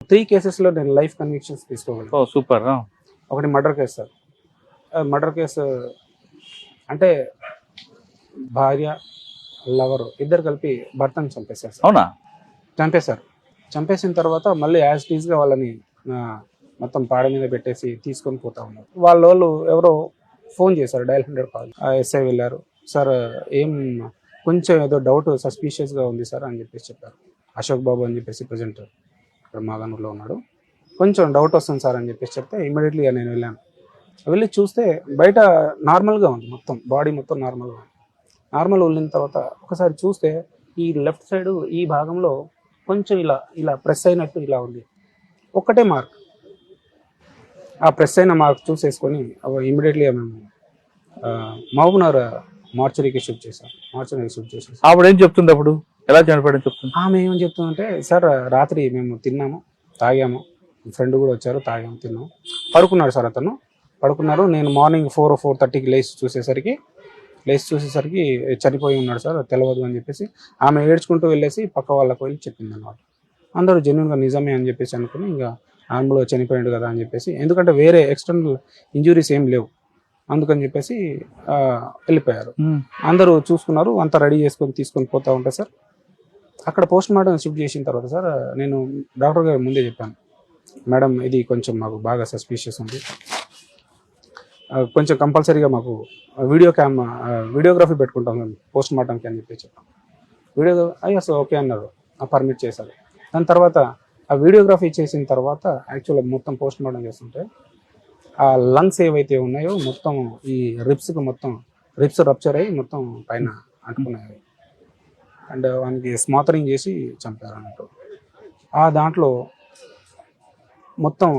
3 కేసెస్లో నేను life convictions తీసుకోగలను. ఓ సూపర్. ఒకటి murder case sir. Murder case అంటే భార్య లవరు ఇద్దరు కలిపి భర్తను చంపేశారు సార్. అవునా? చంపేశారు. చంపేసిన తర్వాత మళ్ళీ యాజ్ టీజ్గా వాళ్ళని మొత్తం పాడ మీద పెట్టేసి తీసుకొని పోతా ఉన్నారు. వాళ్ళు ఎవరో ఫోన్ చేశారు, డయల్ 100 కాల్. ఎస్ఐ వెళ్ళారు. సార్ ఏం కొంచెం ఏదో డౌట్ సస్పీషియస్గా ఉంది సార్ అని చెప్పేసి చెప్పారు. అశోక్ బాబు అని చెప్పేసి ప్రజెంట్ ఇక్కడ మాగానూరులో ఉన్నాడు. కొంచెం డౌట్ వస్తుంది సార్ అని చెప్పేసి చెప్తే ఇమీడియట్లీగా నేను వెళ్ళాను. వెళ్ళి చూస్తే బయట నార్మల్గా ఉంది, మొత్తం బాడీ మొత్తం నార్మల్గా ఉంది. నార్మల్ వెళ్ళిన తర్వాత ఒకసారి చూస్తే ఈ లెఫ్ట్ సైడ్ ఈ భాగంలో కొంచెం ఇలా ప్రెస్ అయినట్టు ఇలా ఉంది. ఒక్కటే మార్క్. ఆ ప్రెస్ అయిన మార్క్ చూసేసుకొని ఇమీడియట్లీగా మేము మహబూబ్నగర్ మార్చరీకి షిఫ్ట్ చేసాం. ఆవిడ ఏం చెప్తుంది అప్పుడు? ఎలా చనిపోయాడని చెప్తుంది? ఆమె ఏమని చెప్తుందంటే, సార్ రాత్రి మేము తిన్నాము, తాగాము, ఫ్రెండ్ కూడా వచ్చారు, తాగాము, తిన్నాము, పడుకున్నాడు సార్. అతను పడుకున్నారు. నేను మార్నింగ్ 4:30కి లేచి చూసేసరికి చనిపోయి ఉన్నాడు సార్, తెలియదు అని చెప్పేసి ఆమె ఏడ్చుకుంటూ వెళ్ళేసి పక్క వాళ్ళకి వెళ్ళి చెప్పింది అన్నమాట. అందరూ జెన్యున్గా నిజమే అని చెప్పేసి అనుకుని ఇంకా ఆమెలో చనిపోయాడు కదా అని చెప్పేసి, ఎందుకంటే వేరే ఎక్స్టర్నల్ ఇంజురీస్ ఏం లేవు అందుకని చెప్పేసి వెళ్ళిపోయారు. అందరూ చూసుకున్నారు, అంతా రెడీ చేసుకొని తీసుకొని పోతా ఉంటాయి సార్. అక్కడ పోస్ట్ మార్టం షిఫ్ట్ చేసిన తర్వాత సార్ నేను డాక్టర్ గారు ముందే చెప్పాను, మేడం ఇది కొంచెం మాకు బాగా సస్పీషియస్ ఉంది, కొంచెం కంపల్సరీగా మాకు వీడియోగ్రఫీ పెట్టుకుంటాం పోస్ట్ మార్టంకి అని చెప్పి చెప్పాను. అసలు ఓకే అన్నారు, పర్మిట్ చేశారు. దాని తర్వాత ఆ వీడియోగ్రఫీ చేసిన తర్వాత యాక్చువల్గా మొత్తం పోస్ట్ మార్టం చేస్తుంటే ఆ లంగ్స్ ఏవైతే ఉన్నాయో మొత్తం ఈ రిప్స్ రప్చర్ అయ్యి మొత్తం పైన అంటుకున్నాయి. అండ్ వానికి స్మాతరింగ్ చేసి చంపారు అన్నట్టు. ఆ దాంట్లో మొత్తం